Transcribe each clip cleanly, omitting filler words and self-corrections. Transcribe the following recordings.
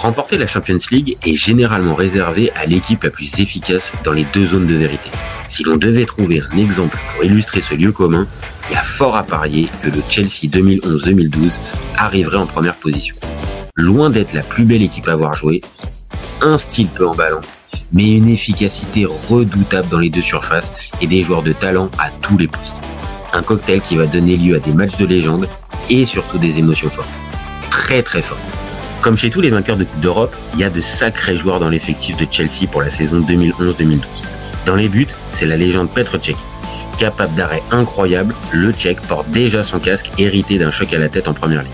Remporter la Champions League est généralement réservé à l'équipe la plus efficace dans les deux zones de vérité. Si l'on devait trouver un exemple pour illustrer ce lieu commun, il y a fort à parier que le Chelsea 2011-2012 arriverait en première position. Loin d'être la plus belle équipe à avoir joué, un style peu emballant, mais une efficacité redoutable dans les deux surfaces et des joueurs de talent à tous les postes. Un cocktail qui va donner lieu à des matchs de légende et surtout des émotions fortes. Très fortes. Comme chez tous les vainqueurs de Coupe d'Europe, il y a de sacrés joueurs dans l'effectif de Chelsea pour la saison 2011-2012. Dans les buts, c'est la légende Petr Cech. Capable d'arrêts incroyables, le Tchèque porte déjà son casque hérité d'un choc à la tête en première ligne.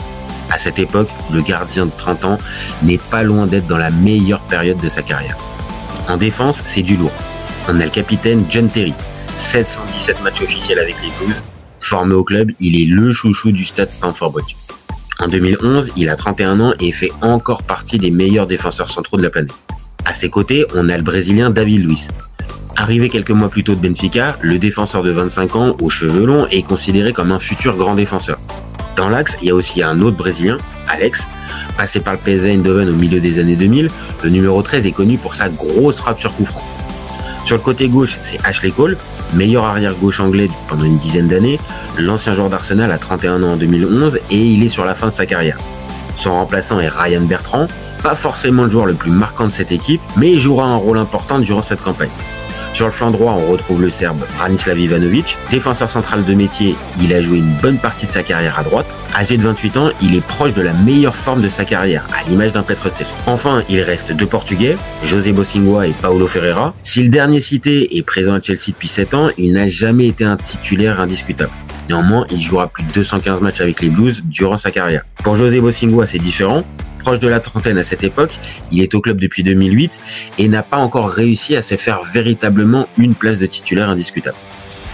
À cette époque, le gardien de 30 ans n'est pas loin d'être dans la meilleure période de sa carrière. En défense, c'est du lourd. On a le capitaine John Terry, 717 matchs officiels avec les Blues. Formé au club, il est le chouchou du stade Stamford Bridge. En 2011, il a 31 ans et fait encore partie des meilleurs défenseurs centraux de la planète. À ses côtés, on a le Brésilien David Luiz. Arrivé quelques mois plus tôt de Benfica, le défenseur de 25 ans aux cheveux longs est considéré comme un futur grand défenseur. Dans l'axe, il y a aussi un autre Brésilien, Alex. Passé par le PSV Eindhoven au milieu des années 2000, le numéro 13 est connu pour sa grosse frappe sur coup franc. Sur le côté gauche, c'est Ashley Cole, meilleur arrière-gauche anglais pendant une dizaine d'années. L'ancien joueur d'Arsenal a 31 ans en 2011 et il est sur la fin de sa carrière. Son remplaçant est Ryan Bertrand, pas forcément le joueur le plus marquant de cette équipe, mais il jouera un rôle important durant cette campagne. Sur le flanc droit, on retrouve le Serbe Branislav Ivanovic. Défenseur central de métier, il a joué une bonne partie de sa carrière à droite. Âgé de 28 ans, il est proche de la meilleure forme de sa carrière, à l'image d'un Petr Cech. Enfin, il reste deux Portugais, José Bosingua et Paulo Ferreira. Si le dernier cité est présent à Chelsea depuis 7 ans, il n'a jamais été un titulaire indiscutable. Néanmoins, il jouera plus de 215 matchs avec les Blues durant sa carrière. Pour José Bosingua, c'est différent. Proche de la trentaine à cette époque, il est au club depuis 2008 et n'a pas encore réussi à se faire véritablement une place de titulaire indiscutable.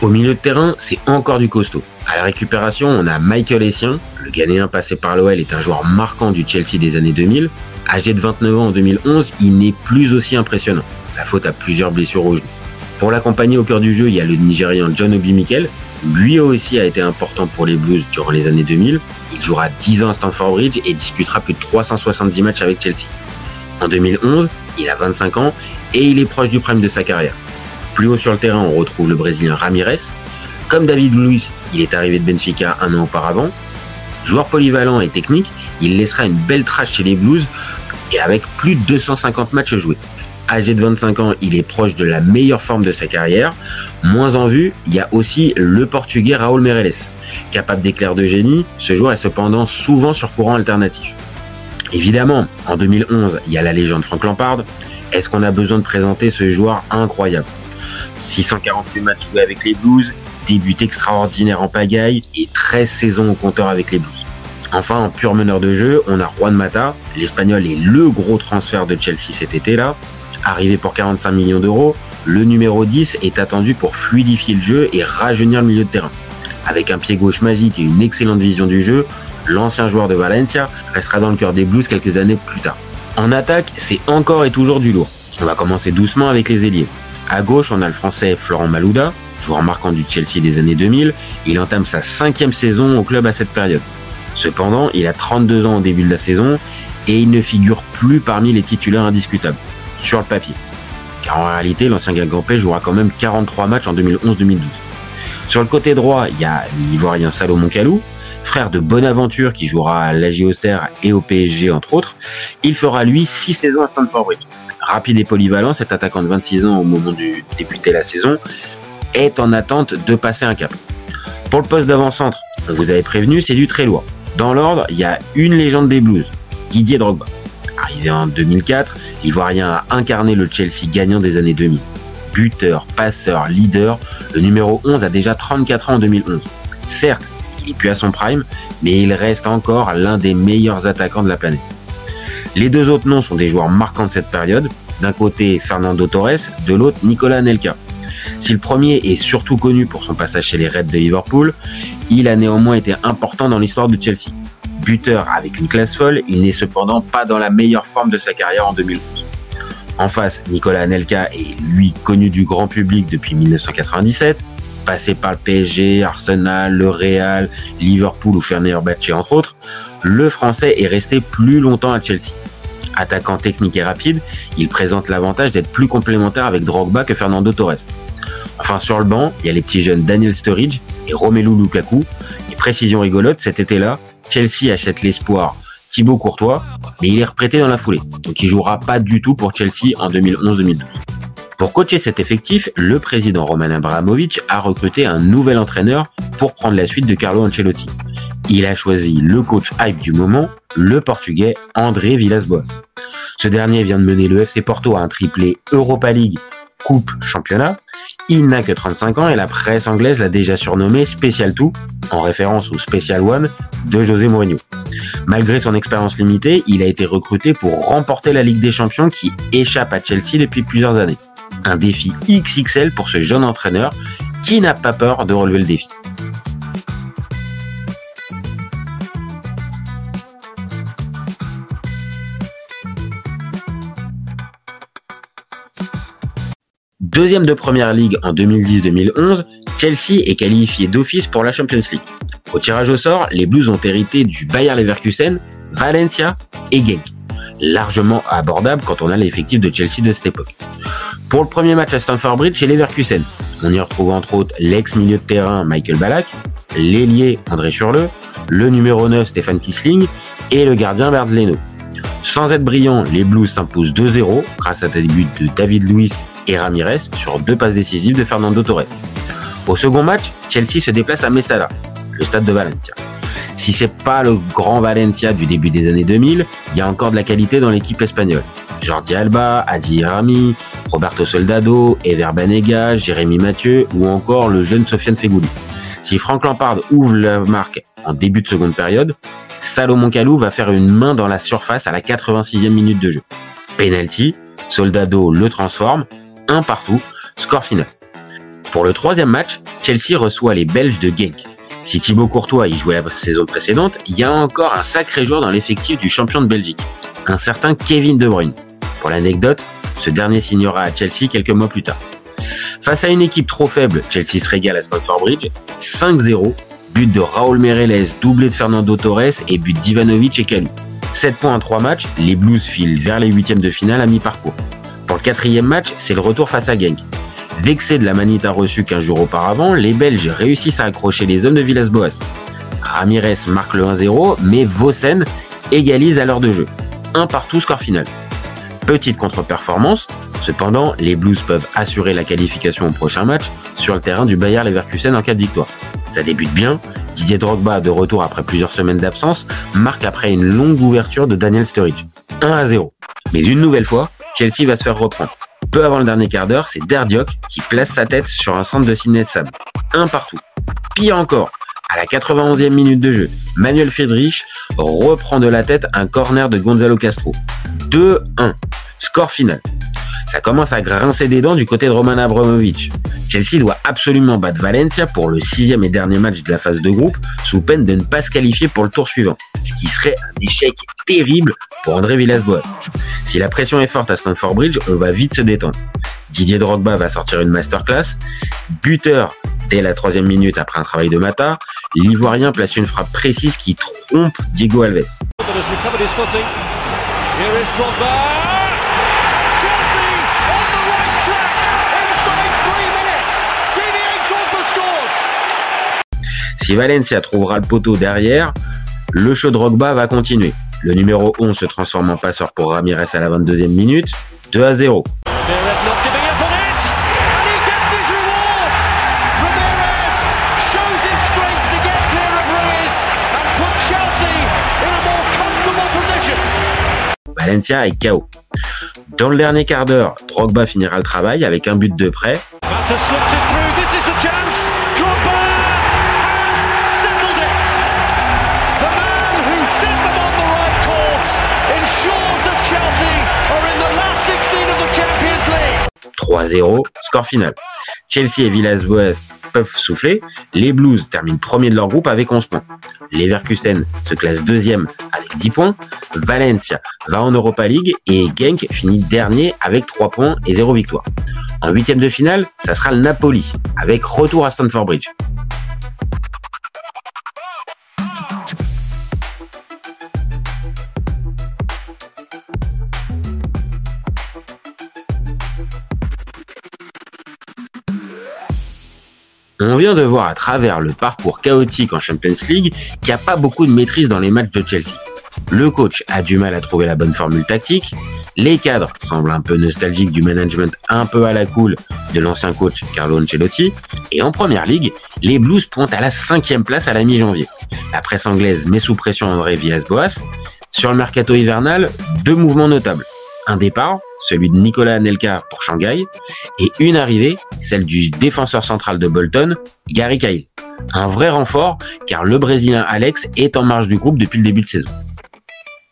Au milieu de terrain, c'est encore du costaud. À la récupération, on a Michael Essien. Le Ghanéen passé par l'OL est un joueur marquant du Chelsea des années 2000. Âgé de 29 ans en 2011, il n'est plus aussi impressionnant. La faute à plusieurs blessures au genou. Pour l'accompagner au cœur du jeu, il y a le Nigérian John Obi Mikel. Lui aussi a été important pour les Blues durant les années 2000. Il jouera 10 ans à Stamford Bridge et disputera plus de 370 matchs avec Chelsea. En 2011, il a 25 ans et il est proche du prime de sa carrière. Plus haut sur le terrain, on retrouve le Brésilien Ramirez. Comme David Luiz, il est arrivé de Benfica un an auparavant. Joueur polyvalent et technique, il laissera une belle trace chez les Blues et avec plus de 250 matchs joués. Âgé de 25 ans, il est proche de la meilleure forme de sa carrière. Moins en vue, il y a aussi le Portugais Raúl Meireles. Capable d'éclairs de génie, ce joueur est cependant souvent sur courant alternatif. Évidemment, en 2011, il y a la légende Frank Lampard. Est-ce qu'on a besoin de présenter ce joueur incroyable ? 648 matchs joués avec les Blues, début extraordinaire en pagaille et 13 saisons au compteur avec les Blues. Enfin, en pur meneur de jeu, on a Juan Mata. L'Espagnol est le gros transfert de Chelsea cet été-là. Arrivé pour 45 millions d'euros, le numéro 10 est attendu pour fluidifier le jeu et rajeunir le milieu de terrain. Avec un pied gauche magique et une excellente vision du jeu, l'ancien joueur de Valencia restera dans le cœur des Blues quelques années plus tard. En attaque, c'est encore et toujours du lourd. On va commencer doucement avec les ailiers. À gauche, on a le français Florent Malouda, joueur marquant du Chelsea des années 2000. Il entame sa 5e saison au club à cette période. Cependant, il a 32 ans au début de la saison et il ne figure plus parmi les titulaires indiscutables, sur le papier. Car en réalité, l'ancien Guingampais jouera quand même 43 matchs en 2011-2012. Sur le côté droit, il y a l'Ivoirien Salomon Kalou, frère de Bonaventure qui jouera à l'AJ Auxerre et au PSG entre autres. Il fera lui 6 saisons à Stamford Bridge. Rapide et polyvalent, cet attaquant de 26 ans au moment de débuter la saison est en attente de passer un cap. Pour le poste d'avant-centre, on vous avait prévenu, c'est du très lourd. Dans l'ordre, il y a une légende des Blues, Didier Drogba. Arrivé en 2004, l'Ivoirien a incarné le Chelsea gagnant des années 2000. Buteur, passeur, leader, le numéro 11 a déjà 34 ans en 2011. Certes, il n'est plus à son prime, mais il reste encore l'un des meilleurs attaquants de la planète. Les deux autres noms sont des joueurs marquants de cette période. D'un côté, Fernando Torres, de l'autre, Nicolas Anelka. Si le premier est surtout connu pour son passage chez les Reds de Liverpool, il a néanmoins été important dans l'histoire de Chelsea. Buteur avec une classe folle, il n'est cependant pas dans la meilleure forme de sa carrière en 2011. En face, Nicolas Anelka est lui connu du grand public depuis 1997, passé par le PSG, Arsenal, le Real, Liverpool ou Fenerbahçe entre autres. Le Français est resté plus longtemps à Chelsea. Attaquant technique et rapide, il présente l'avantage d'être plus complémentaire avec Drogba que Fernando Torres. Enfin, sur le banc, il y a les petits jeunes Daniel Sturridge et Romelu Lukaku. Et précision rigolote, cet été-là, Chelsea achète l'espoir Thibaut Courtois, mais il est reprêté dans la foulée. Donc il jouera pas du tout pour Chelsea en 2011-2012. Pour coacher cet effectif, le président Roman Abramovich a recruté un nouvel entraîneur pour prendre la suite de Carlo Ancelotti. Il a choisi le coach hype du moment, le portugais André Villas-Boas. Ce dernier vient de mener le FC Porto à un triplé Europa League, Coupe, Championnat. Il n'a que 35 ans et la presse anglaise l'a déjà surnommé Special 2, en référence au Special One de José Mourinho. Malgré son expérience limitée, il a été recruté pour remporter la Ligue des Champions qui échappe à Chelsea depuis plusieurs années. Un défi XXL pour ce jeune entraîneur qui n'a pas peur de relever le défi. Deuxième de Première Ligue en 2010-2011, Chelsea est qualifié d'office pour la Champions League. Au tirage au sort, les Blues ont hérité du Bayer Leverkusen, Valencia et Genk, largement abordable quand on a l'effectif de Chelsea de cette époque. Pour le premier match à Stamford Bridge, c'est Leverkusen. On y retrouve entre autres l'ex-milieu de terrain Michael Ballack, l'ailier André Schürrle, le numéro 9 Stefan Kiesling et le gardien Bernd Leno. Sans être brillant, les Blues s'imposent 2-0 grâce à des buts de David Luiz et Ramirez sur 2 passes décisives de Fernando Torres. Au second match, Chelsea se déplace à Mestalla, le stade de Valencia. Si c'est pas le grand Valencia du début des années 2000, il y a encore de la qualité dans l'équipe espagnole. Jordi Alba, Adi Rami, Roberto Soldado, Ever Banega, Jérémy Mathieu ou encore le jeune Sofiane Feghouli. Si Frank Lampard ouvre la marque en début de seconde période, Salomon Kalou va faire une main dans la surface à la 86e minute de jeu. Penalty, Soldado le transforme, 1 partout, score final. Pour le troisième match, Chelsea reçoit les Belges de Genk. Si Thibaut Courtois y jouait la saison précédente, il y a encore un sacré joueur dans l'effectif du champion de Belgique, un certain Kevin De Bruyne. Pour l'anecdote, ce dernier signera à Chelsea quelques mois plus tard. Face à une équipe trop faible, Chelsea se régale à Stamford Bridge, 5-0, but de Raúl Meireles, doublé de Fernando Torres et but d'Ivanovic et Kalou. 7 points en 3 matchs, les Blues filent vers les huitièmes de finale à mi-parcours. Pour le quatrième match, c'est le retour face à Genk. Vexés de la manita reçue 15 jours auparavant, les Belges réussissent à accrocher les hommes de Villas-Boas. Ramirez marque le 1-0, mais Vossen égalise à l'heure de jeu. 1 partout, score final. Petite contre-performance, cependant, les Blues peuvent assurer la qualification au prochain match sur le terrain du Bayer Leverkusen en cas de victoire. Ça débute bien, Didier Drogba, de retour après plusieurs semaines d'absence, marque après une longue ouverture de Daniel Sturridge. 1-0. Mais une nouvelle fois, Chelsea va se faire reprendre. Peu avant le dernier quart d'heure, c'est Derdiok qui place sa tête sur un centre de Sidney Sam. 1 partout. Pire encore, à la 91e minute de jeu, Manuel Friedrich reprend de la tête un corner de Gonzalo Castro. 2-1. Score final. Ça commence à grincer des dents du côté de Roman Abramovich. Chelsea doit absolument battre Valencia pour le 6e et dernier match de la phase de groupe, sous peine de ne pas se qualifier pour le tour suivant, ce qui serait un échec terrible pour André Villas-Boas. Si la pression est forte à Stamford Bridge, on va vite se détendre. Didier Drogba va sortir une masterclass. Buteur dès la 3e minute après un travail de Mata, l'Ivoirien place une frappe précise qui trompe Diego Alves. Si Valencia trouvera le poteau derrière, le show Drogba va continuer. Le numéro 11 se transforme en passeur pour Ramirez à la 22e minute, 2-0. Valencia est KO. Dans le dernier quart d'heure, Drogba finira le travail avec un but de près. « 3-0, score final. Chelsea et Villas-Boas peuvent souffler. Les Blues terminent premier de leur groupe avec 11 points. Leverkusen se classe deuxième avec 10 points. Valencia va en Europa League et Genk finit dernier avec 3 points et 0 victoire. En huitième de finale, ça sera le Napoli avec retour à Stamford Bridge. On vient de voir à travers le parcours chaotique en Champions League qu'il n'y a pas beaucoup de maîtrise dans les matchs de Chelsea. Le coach a du mal à trouver la bonne formule tactique, les cadres semblent un peu nostalgiques du management un peu à la cool de l'ancien coach Carlo Ancelotti, et en Première Ligue, les Blues pointent à la 5e place à la mi-janvier. La presse anglaise met sous pression André Villas-Boas. Sur le mercato hivernal, 2 mouvements notables. Un départ, celui de Nicolas Anelka pour Shanghai, et une arrivée, celle du défenseur central de Bolton, Gary Cahill. Un vrai renfort, car le Brésilien Alex est en marge du groupe depuis le début de saison.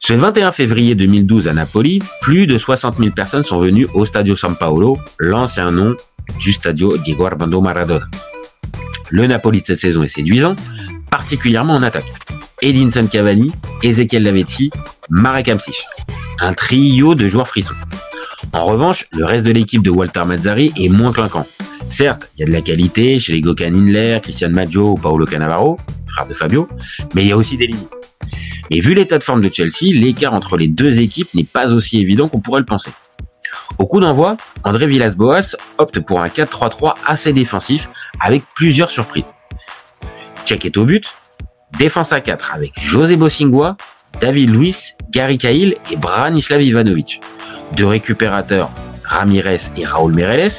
Ce 21 février 2012 à Napoli, plus de 60 000 personnes sont venues au Stadio San Paolo, l'ancien nom du Stadio Diego Armando Maradona. Le Napoli de cette saison est séduisant, particulièrement en attaque. Edinson Cavani, Ezequiel Lavezzi, Marek Hamsich. Un trio de joueurs frissons. En revanche, le reste de l'équipe de Walter Mazzarri est moins clinquant. Certes, il y a de la qualité chez les Gökhan Inler, Cristian Maggio ou Paolo Cannavaro, frère de Fabio, mais il y a aussi des limites. Mais vu l'état de forme de Chelsea, l'écart entre les deux équipes n'est pas aussi évident qu'on pourrait le penser. Au coup d'envoi, André Villas-Boas opte pour un 4-3-3 assez défensif avec plusieurs surprises. Cech est au but, défense à 4 avec José Bosingua, David Luiz, Gary Cahill et Branislav Ivanovic. 2 récupérateurs, Ramirez et Raúl Meireles,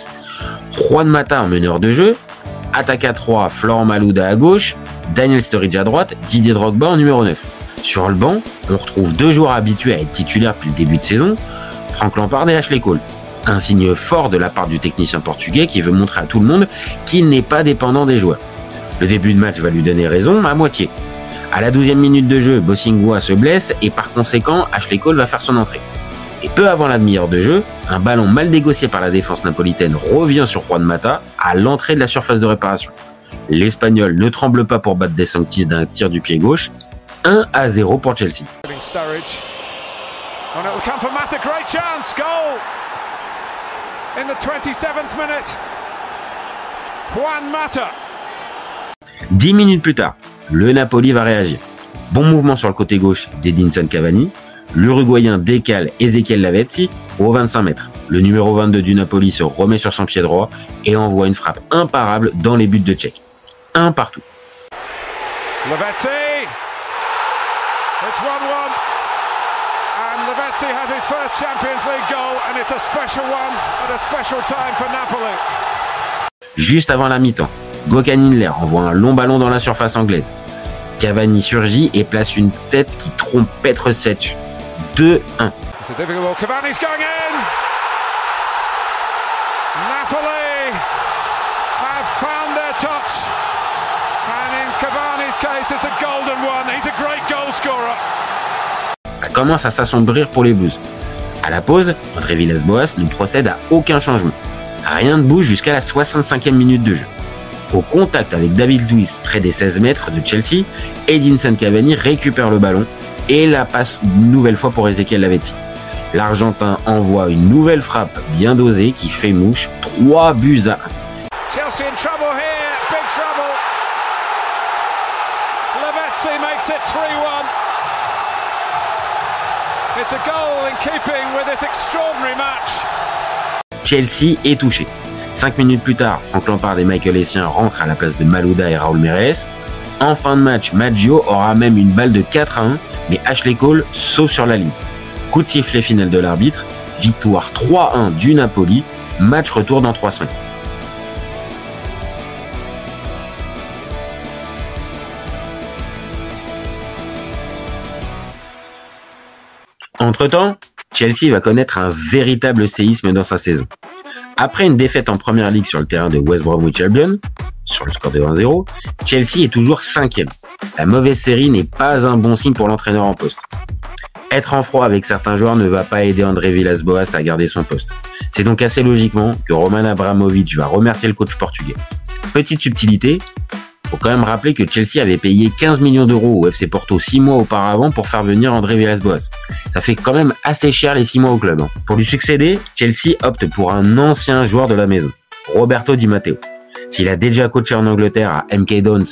Juan Mata en meneur de jeu, attaque à 3, Florent Malouda à gauche, Daniel Sturridge à droite, Didier Drogba en numéro 9. Sur le banc, on retrouve 2 joueurs habitués à être titulaires depuis le début de saison, Frank Lampard et Ashley Cole. Un signe fort de la part du technicien portugais qui veut montrer à tout le monde qu'il n'est pas dépendant des joueurs. Le début de match va lui donner raison à moitié. À la 12e minute de jeu, Bosingua se blesse et par conséquent, Ashley Cole va faire son entrée. Et peu avant la demi-heure de jeu, un ballon mal négocié par la défense napolitaine revient sur Juan Mata à l'entrée de la surface de réparation. L'Espagnol ne tremble pas pour battre De Sanctis d'un tir du pied gauche. 1-0 pour Chelsea. 10 minutes plus tard, le Napoli va réagir. Bon mouvement sur le côté gauche d'Edinson Cavani. L'Uruguayen décale Ezequiel Lavezzi au 25 mètres. Le numéro 22 du Napoli se remet sur son pied droit et envoie une frappe imparable dans les buts de Cech. 1 partout. Lavezzi, it's 1-1, and Lavezzi has his first Champions League goal, and it's a special one at a special time for Napoli. Juste avant la mi-temps, Gökhan Inler envoie un long ballon dans la surface anglaise. Cavani surgit et place une tête qui trompe Petr Cech. 2-1. It's a difficult ball. Cavani's going in. Napoli have found their touch, and in Cavani's case, it's a golden one. He's a great goal scorer. Ça commence à s'assombrir pour les Blues. À la pause, André Villas-Boas ne procède à aucun changement. Rien ne bouge jusqu'à la 65e minute de jeu. Au contact avec David Luiz près des 16 mètres de Chelsea, Edinson Cavani récupère le ballon et la passe une nouvelle fois pour Ezequiel Lavezzi. L'Argentin envoie une nouvelle frappe bien dosée qui fait mouche, 3-1. Chelsea in trouble here, big trouble. Lavezzi makes it 3-1. It's a goal in keeping with this extraordinary match. Chelsea est touché. 5 minutes plus tard, Frank Lampard et Michael Essien rentrent à la place de Malouda et Raúl Meireles. En fin de match, Maggio aura même une balle de 4-1, mais Ashley Cole sauve sur la ligne. Coup de sifflet final de l'arbitre, victoire 3-1 du Napoli, match retour dans 3 semaines. Entre-temps, Chelsea va connaître un véritable séisme dans sa saison. Après une défaite en Première Ligue sur le terrain de West Bromwich Albion, sur le score de 1-0, Chelsea est toujours 5e. La mauvaise série n'est pas un bon signe pour l'entraîneur en poste. Être en froid avec certains joueurs ne va pas aider André Villas-Boas à garder son poste. C'est donc assez logiquement que Roman Abramovich va remercier le coach portugais. Petite subtilité, faut quand même rappeler que Chelsea avait payé 15 millions d'euros au FC Porto 6 mois auparavant pour faire venir André Villas-Boas. Ça fait quand même assez cher les 6 mois au club. Pour lui succéder, Chelsea opte pour un ancien joueur de la maison, Roberto Di Matteo. S'il a déjà coaché en Angleterre à MK Dons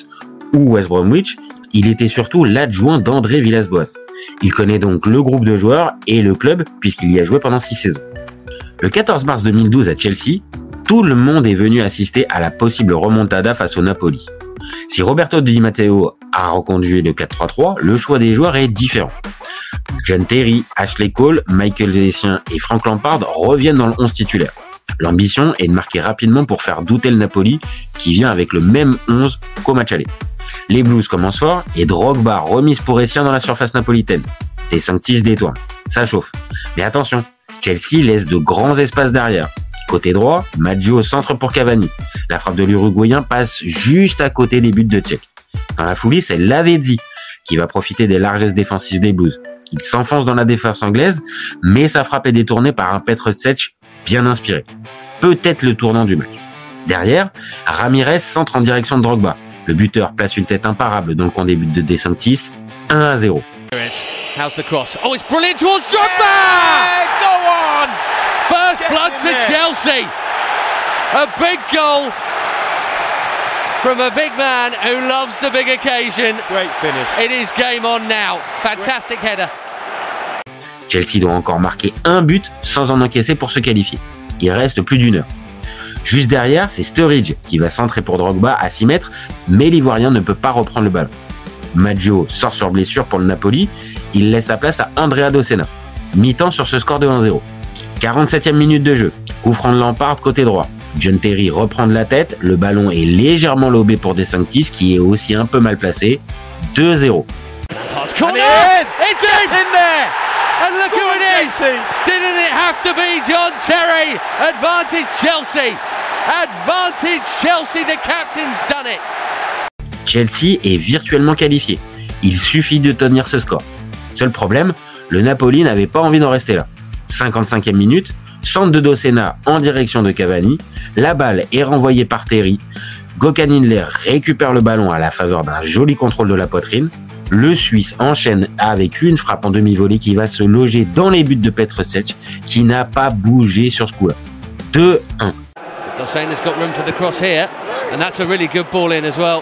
ou West Bromwich, il était surtout l'adjoint d'André Villas-Boas. Il connaît donc le groupe de joueurs et le club puisqu'il y a joué pendant 6 saisons. Le 14 mars 2012 à Chelsea, Tout le monde est venu assister à la possible remontada face au Napoli. Si Roberto Di Matteo a reconduit le 4-3-3, le choix des joueurs est différent. John Terry, Ashley Cole, Michael Essien et Frank Lampard reviennent dans le 11 titulaire. L'ambition est de marquer rapidement pour faire douter le Napoli qui vient avec le même 11 qu'au match aller. Les Blues commencent fort et Drogba remise pour Essien dans la surface napolitaine. De Sanctis détourne. Ça chauffe. Mais attention, Chelsea laisse de grands espaces derrière. Côté droit, Maggio centre pour Cavani. La frappe de l'Uruguayen passe juste à côté des buts de Cech. Dans la foulée, c'est Lavezzi qui va profiter des largesses défensives des Blues. Il s'enfonce dans la défense anglaise, mais sa frappe est détournée par un Petr Cech bien inspiré. Peut-être le tournant du match. Derrière, Ramirez centre en direction de Drogba. Le buteur place une tête imparable dans le coin des buts de De Sanctis, 1-0. How's the cross? Oh, it's brilliant towards Drogba! Yeah, go on! First blood to Chelsea. A big goal from a big man who loves the big occasion. Great finish. It is game on now. Fantastic header. Chelsea doit encore marquer un but sans en encaisser pour se qualifier. Il reste plus d'1 heure. Juste derrière, c'est Sturridge qui va centrer pour Drogba à 6 mètres, mais l'Ivoirien ne peut pas reprendre le ballon. Maggio sort sur blessure pour le Napoli, il laisse sa place à Andrea Dossena. Mi-temps sur ce score de 1-0. 47e minute de jeu, coup franc de Lampard côté droit. John Terry reprend de la tête, le ballon est légèrement lobé pour De Sanctis qui est aussi un peu mal placé. 2-0. Corner! It's in there! And look who it is! Didn't it have to be John Terry? Advantage Chelsea! Advantage Chelsea, the captain's done it! Chelsea est virtuellement qualifié. Il suffit de tenir ce score. Seul problème, le Napoli n'avait pas envie d'en rester là. 55e minute, centre de Dossena en direction de Cavani, la balle est renvoyée par Terry. Gökhan Inler récupère le ballon à la faveur d'un joli contrôle de la poitrine. Le Suisse enchaîne avec une frappe en demi-volée qui va se loger dans les buts de Petr Cech qui n'a pas bougé sur ce coup-là. 2-1. Dossena's got room for the cross here, and that's a really good ball in as well.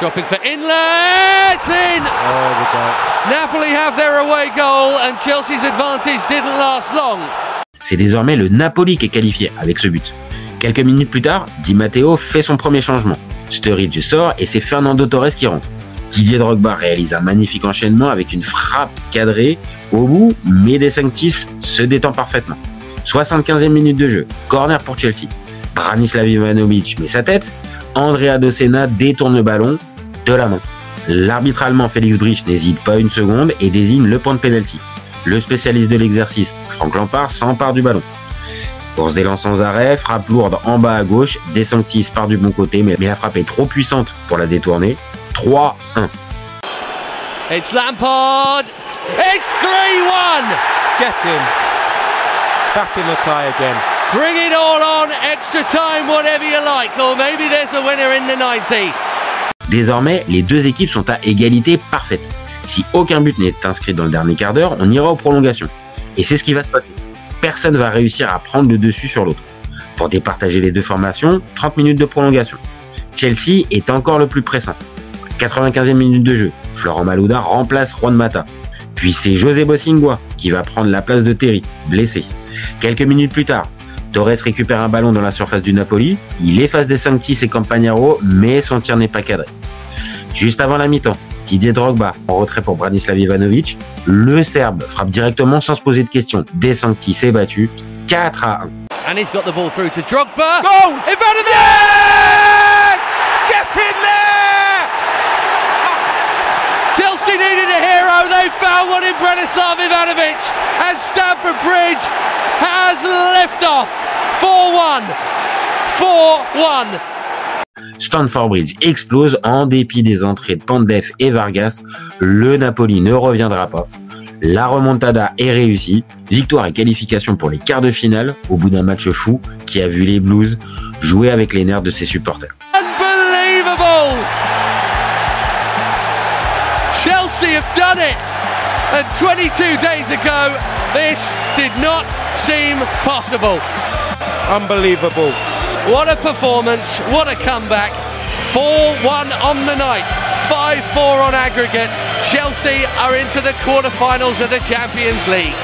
Dropping for Inler, it's in! Oh, the goal. Napoli have their away goal, and Chelsea's advantage didn't last long. C'est désormais le Napoli qui est qualifié avec ce but. Quelques minutes plus tard, Di Matteo fait son premier changement. Sturridge sort et c'est Fernando Torres qui rentre. Didier Drogba réalise un magnifique enchaînement avec une frappe cadrée au bout, mais De Sanctis se détend parfaitement. 75e minute de jeu, corner pour Chelsea. Branislav Ivanovic met sa tête, Andrea Dossena détourne le ballon de la main. L'arbitre allemand Felix Brych n'hésite pas une seconde et désigne le point de pénalty. Le spécialiste de l'exercice, Frank Lampard, s'empare du ballon. Course d'élan sans arrêt, frappe lourde en bas à gauche, De Sanctis part du bon côté, mais la frappe est trop puissante pour la détourner. 3-1. It's Lampard. It's 3-1. Get him. Back in the tie again. Bring it all on. Extra time, whatever you like. Or maybe there's a winner in the 90. Désormais, les deux équipes sont à égalité parfaite. Si aucun but n'est inscrit dans le dernier quart d'heure, on ira aux prolongations. Et c'est ce qui va se passer. Personne ne va réussir à prendre le dessus sur l'autre. Pour départager les deux formations, 30 minutes de prolongation. Chelsea est encore le plus pressant. 95e minute de jeu, Florent Malouda remplace Juan Mata. Puis c'est José Bosingua qui va prendre la place de Terry, blessé. Quelques minutes plus tard, Torres récupère un ballon dans la surface du Napoli, il efface De Sanctis et Campagnaro, mais son tir n'est pas cadré. Juste avant la mi-temps, Didier Drogba en retrait pour Branislav Ivanovic, le Serbe frappe directement sans se poser de questions. De Sanctis est battu 4-1. And he's got the ball through to Drogba. Go! Ivanovic! Yes! Get in there! Chelsea needed a hero. They found one in Branislav Ivanovic. And Stamford Bridge has liftoff. 4-1. 4-1. Stamford Bridge explose en dépit des entrées de Pandev et Vargas. Le Napoli ne reviendra pas. La remontada est réussie. Victoire et qualification pour les quarts de finale au bout d'un match fou qui a vu les Blues jouer avec les nerfs de ses supporters. Unbelievable! Chelsea have done it! And 22 days ago, this did not seem possible. Unbelievable. What a performance, what a comeback. 4-1 on the night, 5-4 on aggregate. Chelsea are into the quarterfinals of the Champions League.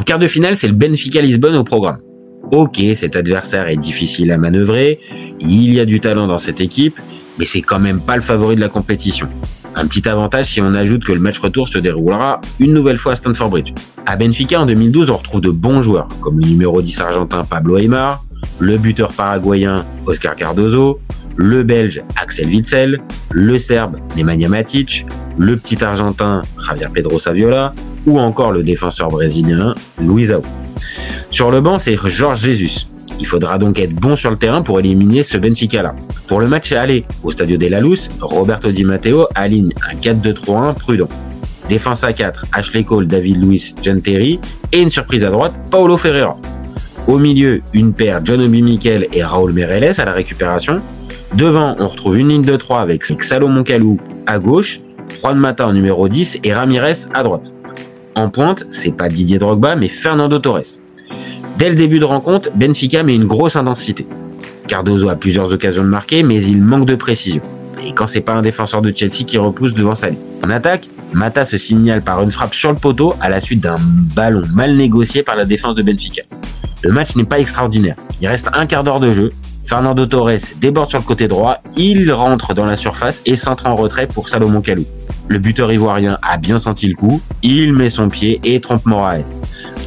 quart de finale, c'est le Benfica Lisbonne au programme. Ok, cet adversaire est difficile à manœuvrer, il y a du talent dans cette équipe, mais c'est quand même pas le favori de la compétition. Un petit avantage si on ajoute que le match retour se déroulera une nouvelle fois à Stamford Bridge. À Benfica en 2012, on retrouve de bons joueurs, comme le numéro 10 argentin Pablo Aimar, le buteur paraguayen Oscar Cardozo, le belge Axel Witsel, le serbe Nemanja Matic, le petit argentin Javier Pedro Saviola, ou encore le défenseur brésilien Luizao. Sur le banc, c'est Jorge Jesus. Il faudra donc être bon sur le terrain pour éliminer ce Benfica-là. Pour le match à aller au Stadio de la Luz, Roberto Di Matteo aligne un 4-2-3-1 prudent. Défense à 4, Ashley Cole, David Luiz, John Terry et une surprise à droite, Paulo Ferreira. Au milieu, une paire John Obi Mikel et Raúl Meireles à la récupération. Devant, on retrouve une ligne de 3 avec Salomon Kalou à gauche, Juan Mata en numéro 10 et Ramirez à droite. En pointe, c'est pas Didier Drogba mais Fernando Torres. Dès le début de rencontre, Benfica met une grosse intensité. Cardozo a plusieurs occasions de marquer, mais il manque de précision. Et quand c'est pas un défenseur de Chelsea qui repousse devant sa ligne. En attaque, Mata se signale par une frappe sur le poteau à la suite d'un ballon mal négocié par la défense de Benfica. Le match n'est pas extraordinaire. Il reste un quart d'heure de jeu. Fernando Torres déborde sur le côté droit, il rentre dans la surface et centre en retrait pour Salomon Kalou. Le buteur ivoirien a bien senti le coup, il met son pied et trompe Moraes.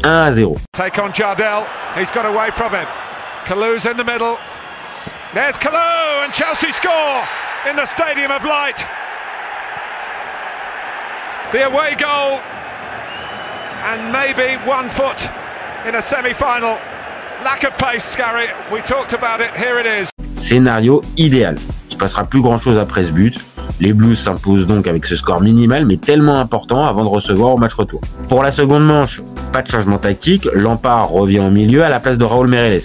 1-0. Take on Jardel, he's got away from him. Kalou's in the middle. There's Kalou and Chelsea score in the Stadium of Light. The away goal and maybe 1 foot in a semi-final. Lack of pace, Scary. We talked about it. Here it is. Scénario idéal. Il se passera plus grand chose après ce but. Les Blues s'imposent donc avec ce score minimal mais tellement important avant de recevoir au match retour. Pour la seconde manche, pas de changement tactique, Lampard revient au milieu à la place de Raúl Meireles.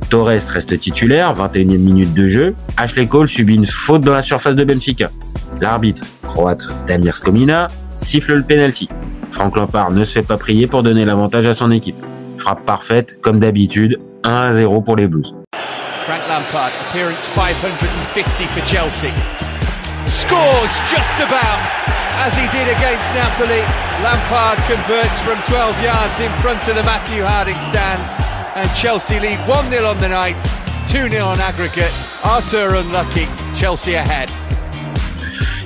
Torres reste titulaire, 21e minute de jeu. Ashley Cole subit une faute dans la surface de Benfica. L'arbitre, croate Damir Skomina, siffle le penalty. Frank Lampard ne se fait pas prier pour donner l'avantage à son équipe. Frappe parfaite, comme d'habitude, 1-0 pour les Blues. Frank Lampard, appearance 550 for Chelsea. Scores just about as he did against Napoli. Lampard converts from 12 yards in front of the Matthew Harding stand. And Chelsea lead 1-0 on the night, 2-0 on aggregate. Arthur unlucky, Chelsea ahead.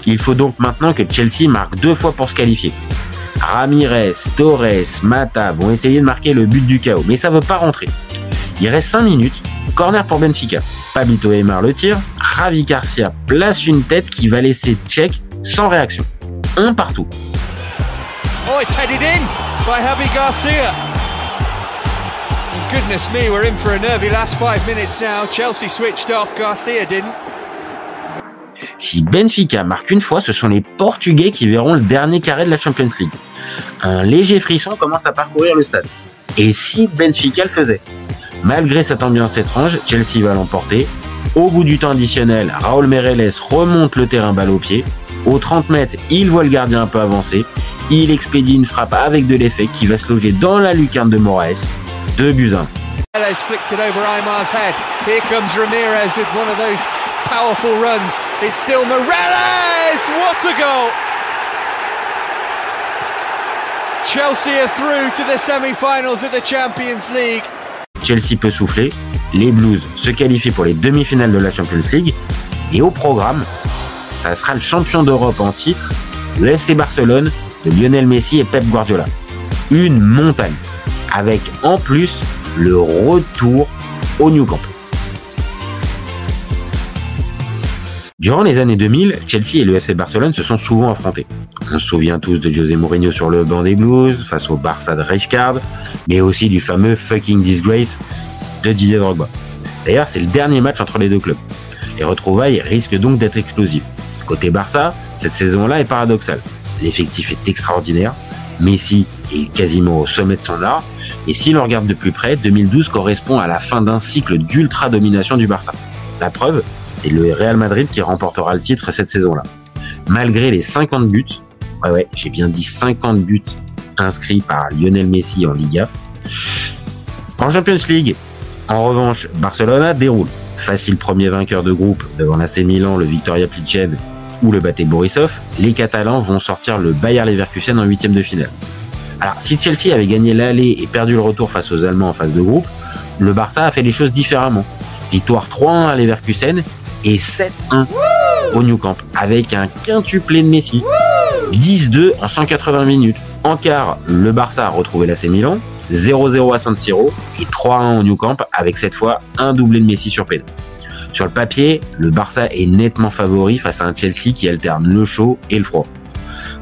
Il faut donc maintenant que Chelsea marque 2 fois pour se qualifier. Ramirez, Torres, Mata vont essayer de marquer le but du chaos, mais ça ne veut pas rentrer. Il reste 5 minutes, corner pour Benfica. Pablito Aimar le tire, Javi Garcia place une tête qui va laisser Tchèque sans réaction. 1 partout. Oh, it's headed in by Javi Garcia. Goodness me, we're in for a nervy last 5 minutes now. Chelsea switched off, Garcia didn't. Si Benfica marque une fois, ce sont les Portugais qui verront le dernier carré de la Champions League. Un léger frisson commence à parcourir le stade. Et si Benfica le faisait? Malgré cette ambiance étrange, Chelsea va l'emporter. Au bout du temps additionnel, Raúl Meireles remonte le terrain balle au pied. Aux 30 mètres, il voit le gardien un peu avancé. Il expédie une frappe avec de l'effet qui va se loger dans la lucarne de Moraes. 2-1. Meireles flicked it over Aimar's head. Here comes Ramirez with one of those powerful runs. It's still Meireles! What a goal! Chelsea are through to the semi-finals of the Champions League. Chelsea peut souffler, les Blues se qualifient pour les demi-finales de la Champions League et au programme, ça sera le champion d'Europe en titre, le FC Barcelone de Lionel Messi et Pep Guardiola. Une montagne, avec en plus le retour au Nou Camp. Durant les années 2000, Chelsea et le FC Barcelone se sont souvent affrontés. On se souvient tous de José Mourinho sur le banc des Blues, face au Barça de Rijkaard, mais aussi du fameux fucking disgrace de Didier Drogba. D'ailleurs, c'est le dernier match entre les deux clubs. Les retrouvailles risquent donc d'être explosives. Côté Barça, cette saison-là est paradoxale. L'effectif est extraordinaire, Messi est quasiment au sommet de son art, et si l'on regarde de plus près, 2012 correspond à la fin d'un cycle d'ultra-domination du Barça. La preuve, c'est le Real Madrid qui remportera le titre cette saison-là. Malgré les 50 buts, ouais, j'ai bien dit 50 buts inscrits par Lionel Messi en Liga. En Champions League, en revanche, Barcelona déroule. Facile premier vainqueur de groupe devant l'AC Milan, le Victoria Plzen ou le Bate Borisov, les Catalans vont sortir le Bayer Leverkusen en 8e de finale. Alors, si Chelsea avait gagné l'aller et perdu le retour face aux Allemands en phase de groupe, le Barça a fait les choses différemment. Victoire 3-1 à Leverkusen et 7-1 au Nou Camp, avec un quintuplé de Messi. 10-2 en 180 minutes. En quart, le Barça a retrouvé l'AC Milan, 0-0 à San Siro et 3-1 au Nou Camp, avec cette fois un doublé de Messi sur péno. Sur le papier, le Barça est nettement favori face à un Chelsea qui alterne le chaud et le froid.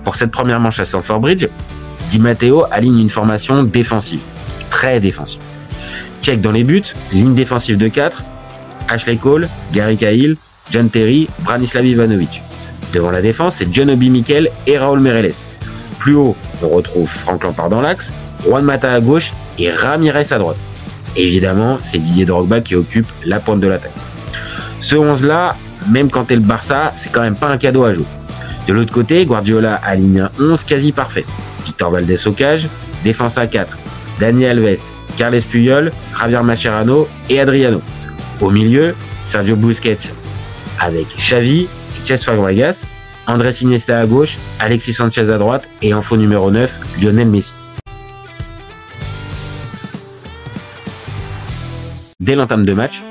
Pour cette première manche à Stamford Bridge, Di Matteo aligne une formation défensive, très défensive. Check dans les buts, ligne défensive de 4, Ashley Cole, Gary Cahill, John Terry, Branislav Ivanovic. Devant la défense, c'est John Obi Mikel et Raúl Meireles. Plus haut, on retrouve Frank Lampard dans l'axe, Juan Mata à gauche et Ramirez à droite. Évidemment, c'est Didier Drogba qui occupe la pointe de l'attaque. Ce 11-là, même quand t'es le Barça, c'est quand même pas un cadeau à jouer. De l'autre côté, Guardiola aligne un 11 quasi parfait. Victor Valdés au cage, défense à 4, Dani Alves, Carles Puyol, Javier Mascherano et Adriano. Au milieu, Sergio Busquets avec Xavi et Cesc Fabregas, Andrés Iniesta à gauche, Alexis Sanchez à droite et en faux numéro 9, Lionel Messi. Dès l'entame de match,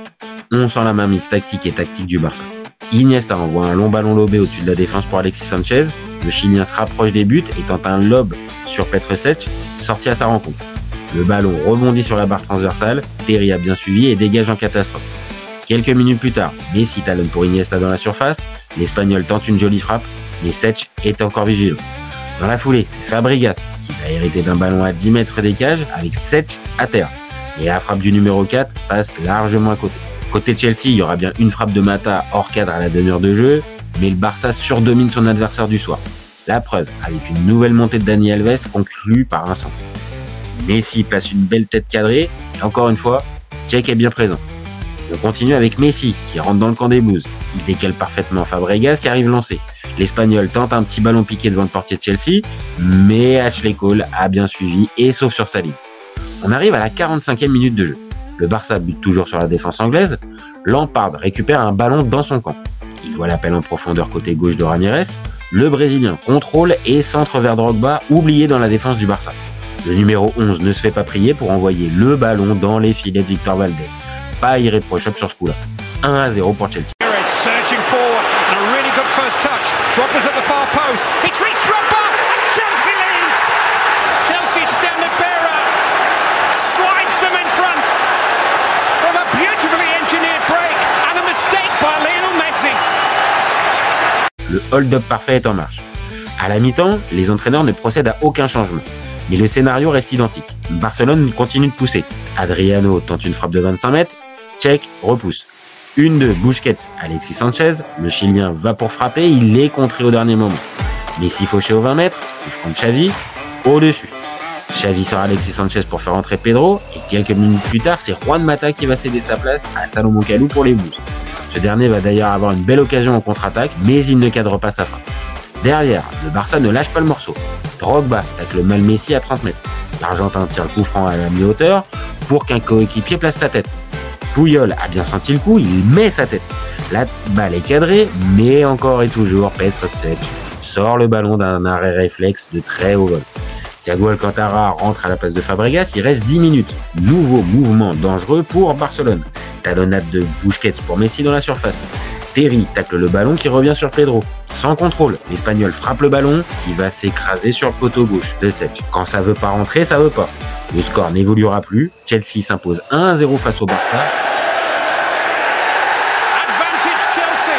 on sent la mainmise tactique du Barça. Iniesta envoie un long ballon lobé au-dessus de la défense pour Alexis Sanchez. Le Chilien se rapproche des buts et tente un lob sur Petr Cech, sorti à sa rencontre. Le ballon rebondit sur la barre transversale, Terry a bien suivi et dégage en catastrophe. Quelques minutes plus tard, Messi talonne pour Iniesta dans la surface, l'Espagnol tente une jolie frappe, mais Cech est encore vigilant. Dans la foulée, c'est Fabregas qui a hérité d'un ballon à 10 mètres des cages avec Cech à terre. Et la frappe du numéro 4 passe largement à côté. Côté Chelsea, il y aura bien une frappe de Mata hors cadre à la demi-heure de jeu, mais le Barça surdomine son adversaire du soir. La preuve, avec une nouvelle montée de Dani Alves conclue par un centre. Messi place une belle tête cadrée, et encore une fois, Cech est bien présent. On continue avec Messi, qui rentre dans le camp des Blues. Il décale parfaitement Fabregas, qui arrive lancé. L'Espagnol tente un petit ballon piqué devant le portier de Chelsea, mais Ashley Cole a bien suivi et sauve sur sa ligne. On arrive à la 45e minute de jeu. Le Barça bute toujours sur la défense anglaise. Lampard récupère un ballon dans son camp. Il voit l'appel en profondeur côté gauche de Ramirez. Le Brésilien contrôle et centre vers Drogba, oublié dans la défense du Barça. Le numéro 11 ne se fait pas prier pour envoyer le ballon dans les filets de Victor Valdés. Pas irréprochable sur ce coup-là. 1-0 pour Chelsea. Searching forward and a really good first touch. Drogba's at the far post. It's reached Drogba and Chelsea lead. Chelsea standard bearer slides them in front from a beautifully engineered break and a mistake by Lionel Messi. Le hold-up parfait est en marche. À la mi-temps, les entraîneurs ne procèdent à aucun changement. Mais le scénario reste identique. Barcelone continue de pousser. Adriano tente une frappe de 25 mètres. Cech repousse. 1-2, Busquets, Alexis Sanchez. Le Chilien va pour frapper. Il est contré au dernier moment. Messi fauché aux 20 mètres. Il prend Xavi au-dessus. Xavi sort Alexis Sanchez pour faire entrer Pedro. Et quelques minutes plus tard, c'est Juan Mata qui va céder sa place à Salomon Kalou pour les Blues. Ce dernier va d'ailleurs avoir une belle occasion en contre-attaque, mais il ne cadre pas sa frappe. Derrière, le Barça ne lâche pas le morceau. Drogba tacle mal Messi à 30 mètres. L'Argentin tire le coup franc à la mi-hauteur pour qu'un coéquipier place sa tête. Puyol a bien senti le coup, il met sa tête. La balle est cadrée, mais encore et toujours, Petr Cech sort le ballon d'un arrêt réflexe de très haut vol. Thiago Alcantara rentre à la place de Fabregas, il reste 10 minutes. Nouveau mouvement dangereux pour Barcelone. Talonnade de Busquets pour Messi dans la surface. Terry tacle le ballon qui revient sur Pedro. Sans contrôle, l'Espagnol frappe le ballon qui va s'écraser sur le poteau gauche de Cech. Quand ça veut pas rentrer, ça veut pas. Le score n'évoluera plus. Chelsea s'impose 1-0 face au Barça. Advantage Chelsea.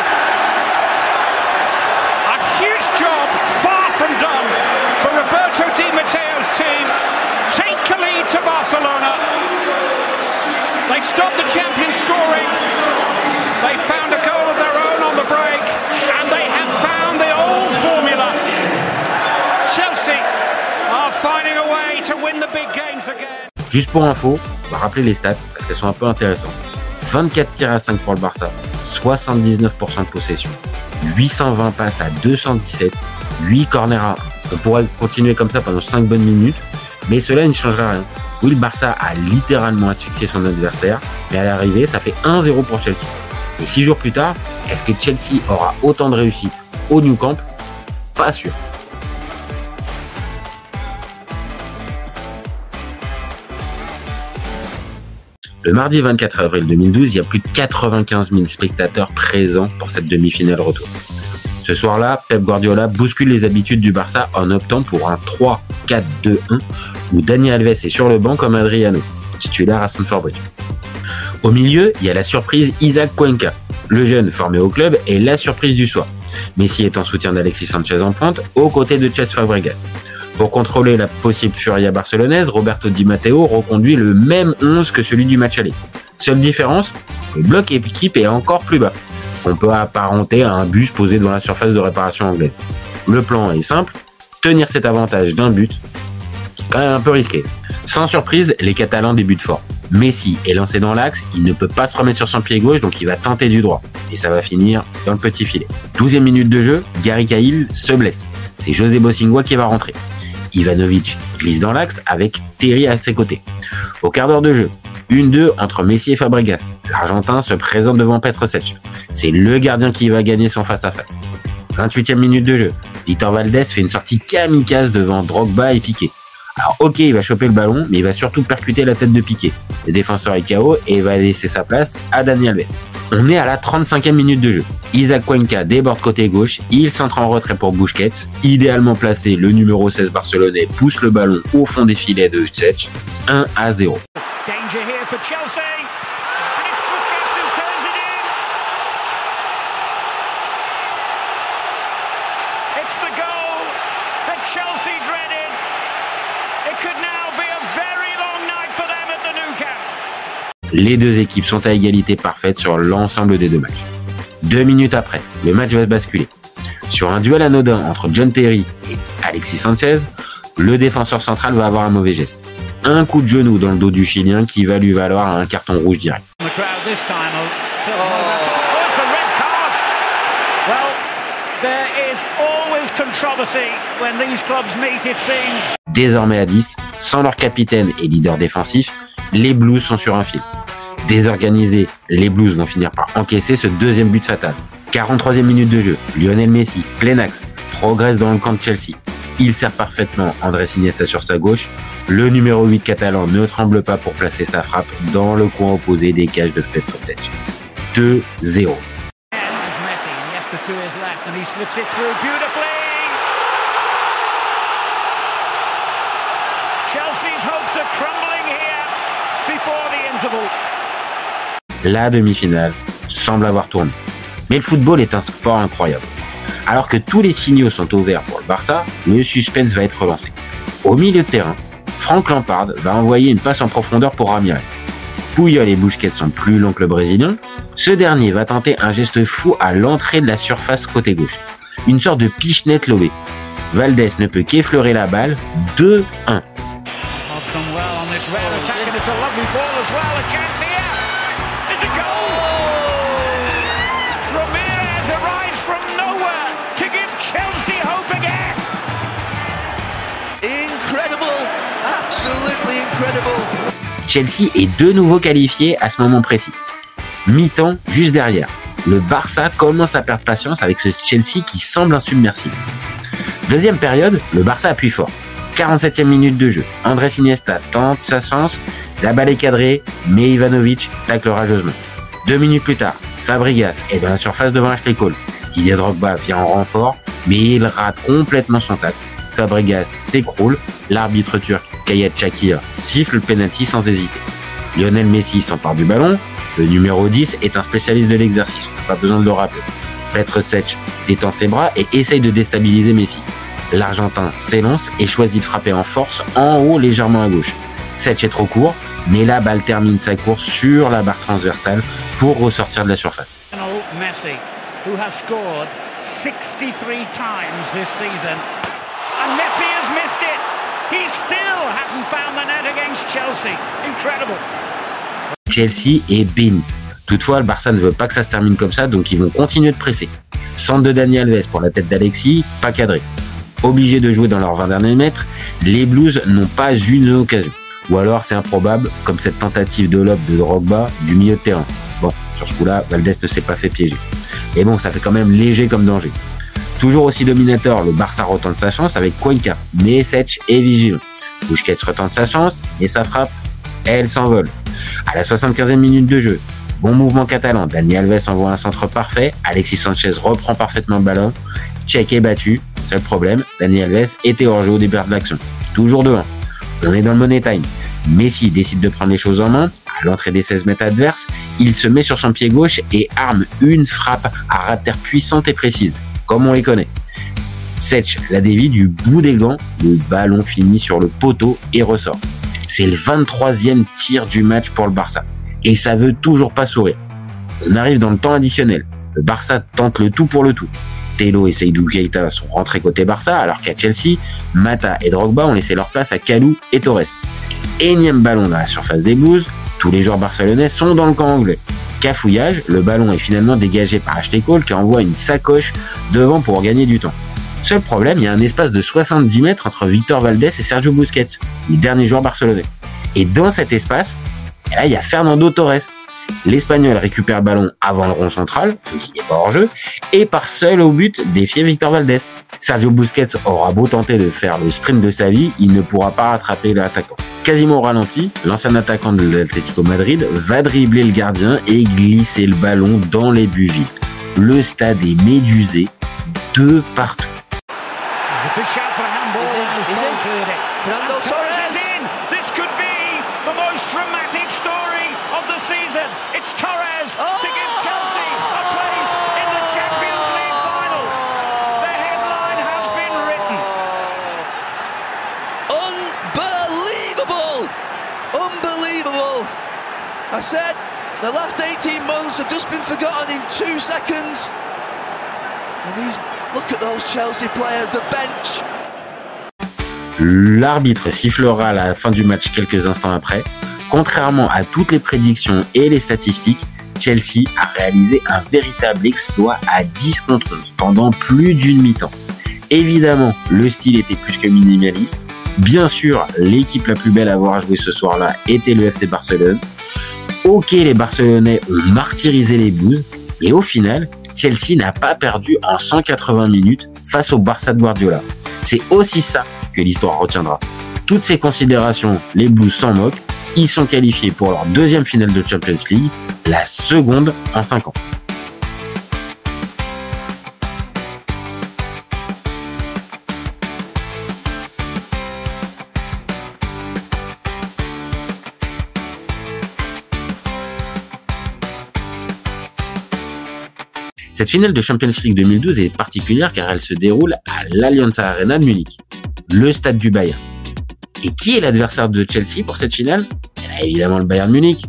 A huge job, far from done, for Roberto Di Matteo's team. Take a lead to Barcelona. They stopped the champion scoring. They found a goal of their own on the break, and they have found the old formula. Chelsea are finding a way to win the big games again. Juste pour info, on va rappeler les stats parce qu'elles sont un peu intéressantes. 24 tirs à 5 pour le Barça, 79% de possession, 820 passes à 217, 8 corners à 1. On pourrait continuer comme ça pendant 5 bonnes minutes, mais cela ne changera rien. Oui, le Barça a littéralement asphyxié son adversaire, mais à l'arrivée, ça fait 1-0 pour Chelsea. Et 6 jours plus tard, est-ce que Chelsea aura autant de réussite au Nou Camp? Pas sûr. Le mardi 24 avril 2012, il y a plus de 95 000 spectateurs présents pour cette demi-finale retour. Ce soir-là, Pep Guardiola bouscule les habitudes du Barça en optant pour un 3-4-2-1 où Dani Alves est sur le banc comme Adriano, titulaire à Stamford Bridge. Au milieu, il y a la surprise Isaac Cuenca. Le jeune formé au club est la surprise du soir. Messi est en soutien d'Alexis Sanchez en pointe, aux côtés de Cesc Fabregas. Pour contrôler la possible furia barcelonaise, Roberto Di Matteo reconduit le même 11 que celui du match aller. Seule différence, le bloc équipe est encore plus bas. On peut apparenter à un bus posé devant la surface de réparation anglaise. Le plan est simple, tenir cet avantage d'un but, quand même un peu risqué. Sans surprise, les Catalans débutent fort. Messi est lancé dans l'axe, il ne peut pas se remettre sur son pied gauche, donc il va tenter du droit. Et ça va finir dans le petit filet. 12e minute de jeu, Gary Cahill se blesse. C'est José Bosingua qui va rentrer. Ivanovic glisse dans l'axe avec Terry à ses côtés. Au quart d'heure de jeu, 1-2 entre Messi et Fabregas. L'Argentin se présente devant Petr Cech. C'est le gardien qui va gagner son face-à-face. 28e minute de jeu, Víctor Valdés fait une sortie kamikaze devant Drogba et Piqué. Alors ok, il va choper le ballon, mais il va surtout percuter la tête de Piqué. Le défenseur est KO et il va laisser sa place à Dani Alves. On est à la 35e minute de jeu. Isaac Cuenca déborde côté gauche, il centre en retrait pour Busquets. Idéalement placé, le numéro 16 barcelonais pousse le ballon au fond des filets de Cech. 1-0. Danger here for Chelsea. And it's Busquets who turns it in. It's the goal that Chelsea dreaded. It could now be a very long night for them at the Nou Camp. Les deux équipes sont à égalité parfaite sur l'ensemble des deux matchs. 2 minutes après, le match va basculer. Sur un duel anodin entre John Terry et Alexis Sanchez, le défenseur central va avoir un mauvais geste. Un coup de genou dans le dos du Chilien qui va lui valoir un carton rouge direct. Désormais à 10, sans leur capitaine et leader défensif, les Blues sont sur un fil. Désorganisés, les Blues vont finir par encaisser ce deuxième but fatal. 43e minute de jeu, Lionel Messi, plein axe, progresse dans le camp de Chelsea. Il sert parfaitement Andrés Iniesta sur sa gauche. Le numéro 8 catalan ne tremble pas pour placer sa frappe dans le coin opposé des cages de Petr Cech. 2-0. La demi-finale semble avoir tourné. Mais le football est un sport incroyable. Alors que tous les signaux sont ouverts pour le Barça, le suspense va être relancé. Au milieu de terrain, Frank Lampard va envoyer une passe en profondeur pour Ramirez. Puyol et Busquets sont plus longs que le Brésilien. Ce dernier va tenter un geste fou à l'entrée de la surface côté gauche. Une sorte de pichenette lobée. Valdés ne peut qu'effleurer la balle. 2-1. Chelsea est de nouveau qualifié à ce moment précis. Mi-temps juste derrière. Le Barça commence à perdre patience avec ce Chelsea qui semble insubmersible. Deuxième période, le Barça appuie fort. 47e minute de jeu. Andrés Iniesta tente sa chance. La balle est cadrée, mais Ivanovic tacle rageusement. 2 minutes plus tard, Fabregas est dans la surface devant Ashley Cole. Didier Drogba vient en renfort, mais il rate complètement son tacle. Fabregas s'écroule. L'arbitre turc Kayet Shakir siffle le penalty sans hésiter. Lionel Messi s'empare du ballon. Le numéro 10 est un spécialiste de l'exercice, pas besoin de le rappeler. Petr Cech détend ses bras et essaye de déstabiliser Messi. L'Argentin s'élance et choisit de frapper en force en haut légèrement à gauche. Cech est trop court, mais la balle termine sa course sur la barre transversale pour ressortir de la surface. Messi, who has scored 63 times this season, and Messi has missed it. He still hasn't found the net against Chelsea. Incredible. Chelsea est béni. Toutefois, le Barça ne veut pas que ça se termine comme ça, donc ils vont continuer de presser. Centre de Dani Alves pour la tête d'Alexis, pas cadré. Obligés de jouer dans leurs 20 derniers mètres, les Blues n'ont pas une occasion. Ou alors c'est improbable, comme cette tentative de lob de Drogba du milieu de terrain. Bon, sur ce coup-là, Valdés ne s'est pas fait piéger. Et bon, ça fait quand même léger comme danger. Toujours aussi dominateur, le Barça retente sa chance avec Cuenca, mais Cech est vigilant. Busquets retente sa chance, et sa frappe, elle s'envole. À la 75e minute de jeu, bon mouvement catalan, Dani Alves envoie un centre parfait, Alexis Sanchez reprend parfaitement le ballon, Tchèque est battu. Seul problème, Dani Alves était hors jeu au début de l'action. Toujours devant. On est dans le money time. Messi décide de prendre les choses en main. À l'entrée des 16 mètres adverses, il se met sur son pied gauche et arme une frappe à ras de terre puissante et précise, comme on les connaît. Setch la dévie du bout des gants, le ballon finit sur le poteau et ressort. C'est le 23e tir du match pour le Barça. Et ça veut toujours pas sourire. On arrive dans le temps additionnel. Le Barça tente le tout pour le tout. Telo et Seydou Keita sont rentrés côté Barça, alors qu'à Chelsea, Mata et Drogba ont laissé leur place à Kalou et Torres. Énième ballon dans la surface des Blues, tous les joueurs barcelonais sont dans le camp anglais. Cafouillage, le ballon est finalement dégagé par Ashley Cole qui envoie une sacoche devant pour gagner du temps. Seul problème, il y a un espace de 70 mètres entre Victor Valdés et Sergio Busquets, le dernier joueur barcelonais. Et dans cet espace, là, il y a Fernando Torres. L'Espagnol récupère le ballon avant le rond central, donc il n'est pas hors jeu, et part seul au but défier Victor Valdés. Sergio Busquets aura beau tenter de faire le sprint de sa vie, il ne pourra pas rattraper l'attaquant. Quasiment au ralenti, l'ancien attaquant de l'Atlético Madrid va dribbler le gardien et glisser le ballon dans les buts vides. Le stade est médusé de partout. Fernando Torres. This could be the most dramatic story of the season. It's Torres to give Chelsea a place in the Champions League final. The headline has been written. Unbelievable! Unbelievable! I said the last 18 months have just been forgotten in 2 seconds. And look at those Chelsea players, the bench. L'arbitre sifflera à la fin du match quelques instants après. Contrairement à toutes les prédictions et les statistiques, Chelsea a réalisé un véritable exploit à 10 contre 11 pendant plus d'une mi-temps. Évidemment, le style était plus que minimaliste. Bien sûr, l'équipe la plus belle à avoir joué ce soir-là était le FC Barcelone. Ok, les Barcelonais ont martyrisé les Blues, et au final, Chelsea n'a pas perdu en 180 minutes face au Barça de Guardiola. C'est aussi ça que l'histoire retiendra. Toutes ces considérations, les Blues s'en moquent. Ils sont qualifiés pour leur deuxième finale de Champions League, la seconde en 5 ans. Cette finale de Champions League 2012 est particulière car elle se déroule à l'Allianz Arena de Munich, le stade du Bayern. Et qui est l'adversaire de Chelsea pour cette finale ? Évidemment le Bayern Munich.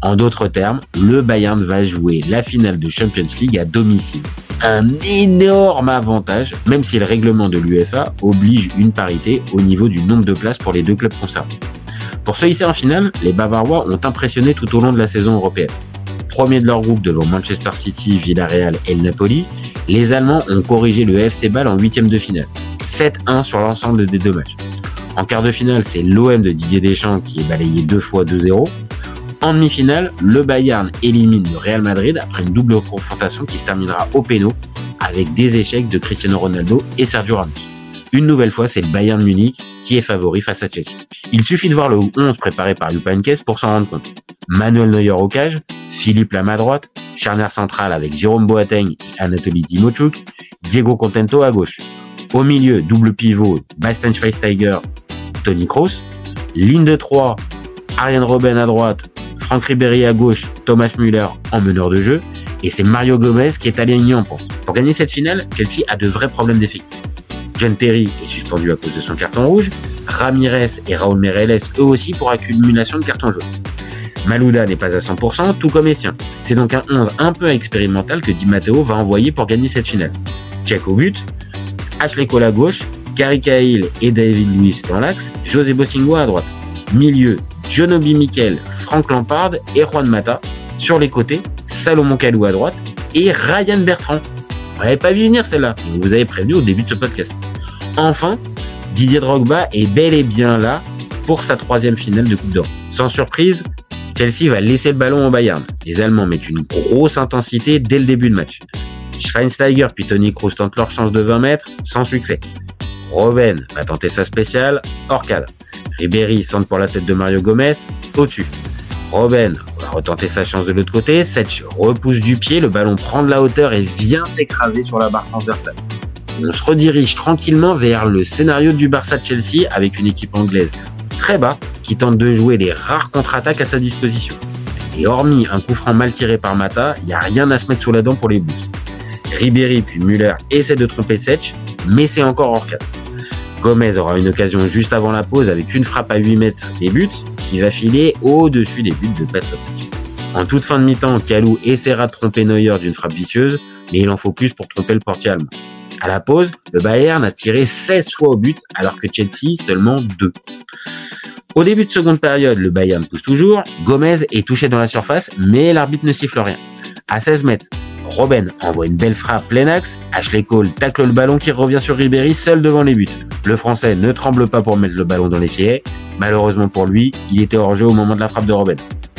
En d'autres termes, le Bayern va jouer la finale de Champions League à domicile. Un énorme avantage, même si le règlement de l'UEFA oblige une parité au niveau du nombre de places pour les deux clubs concernés. Pour se hisser en finale, les Bavarois ont impressionné tout au long de la saison européenne. Premier de leur groupe devant Manchester City, Villarreal et le Napoli, les Allemands ont corrigé le FC Bâle en 8e de finale. 7-1 sur l'ensemble des 2 matchs. En quart de finale, c'est l'OM de Didier Deschamps qui est balayé 2 fois 2-0. En demi-finale, le Bayern élimine le Real Madrid après une double confrontation qui se terminera au péno avec des échecs de Cristiano Ronaldo et Sergio Ramos. Une nouvelle fois, c'est le Bayern Munich qui est favori face à Chelsea. Il suffit de voir le 11 préparé par Jupp Heynckes pour s'en rendre compte. Manuel Neuer au cage, Philippe Lam à droite, charnière centrale avec Jérôme Boateng et Anatoly Timochuk, Diego Contento à gauche. Au milieu, double pivot, Bastian Schweinsteiger, Toni Kroos. Ligne de 3, Arjen Robben à droite, Franck Ribéry à gauche, Thomas Müller en meneur de jeu. Et c'est Mario Gomez qui est aligné en pointe. Pour gagner cette finale, Chelsea a de vrais problèmes d'effectifs. John Terry est suspendu à cause de son carton rouge. Ramirez et Raúl Meireles eux aussi pour accumulation de cartons jaunes. Malouda n'est pas à 100%, tout comme Essien. C'est donc un 11 un peu expérimental que Di Matteo va envoyer pour gagner cette finale. Check au but, Ashley Cole à gauche, Gary Cahill et David Luiz dans l'axe, José Bocingo à droite. Milieu, John Obi Mikel, Frank Lampard et Juan Mata. Sur les côtés, Salomon Kalou à droite et Ryan Bertrand. Vous n'avez pas vu venir celle-là, je vous avais prévenu au début de ce podcast. Enfin, Didier Drogba est bel et bien là pour sa 3e finale de Coupe d'Europe. Sans surprise, Chelsea va laisser le ballon au Bayern. Les Allemands mettent une grosse intensité dès le début de match. Schweinsteiger puis Toni Kroos tentent leur chance de 20 mètres, sans succès. Robben va tenter sa spéciale, hors cadre. Ribéry centre pour la tête de Mario Gomez, au-dessus. Robben va retenter sa chance de l'autre côté, Setch repousse du pied, le ballon prend de la hauteur et vient s'écraser sur la barre transversale. On se redirige tranquillement vers le scénario du Barça-Chelsea avec une équipe anglaise très bas qui tente de jouer les rares contre-attaques à sa disposition. Et hormis un coup franc mal tiré par Mata, il n'y a rien à se mettre sous la dent pour les Blues. Ribéry puis Müller essaient de tromper Setch, mais c'est encore hors cadre. Gomez aura une occasion juste avant la pause avec une frappe à 8 mètres des buts qui va filer au-dessus des buts de Petr Cech. En toute fin de mi-temps, Kalou essaiera de tromper Neuer d'une frappe vicieuse, mais il en faut plus pour tromper le portier allemand. À la pause, le Bayern a tiré 16 fois au but alors que Chelsea seulement 2. Au début de seconde période, le Bayern pousse toujours, Gomez est touché dans la surface, mais l'arbitre ne siffle rien. À 16 mètres, Robben envoie une belle frappe plein axe, Ashley Cole tacle le ballon qui revient sur Ribéry seul devant les buts. Le Français ne tremble pas pour mettre le ballon dans les filets, malheureusement pour lui, il était hors jeu au moment de la frappe de Robben.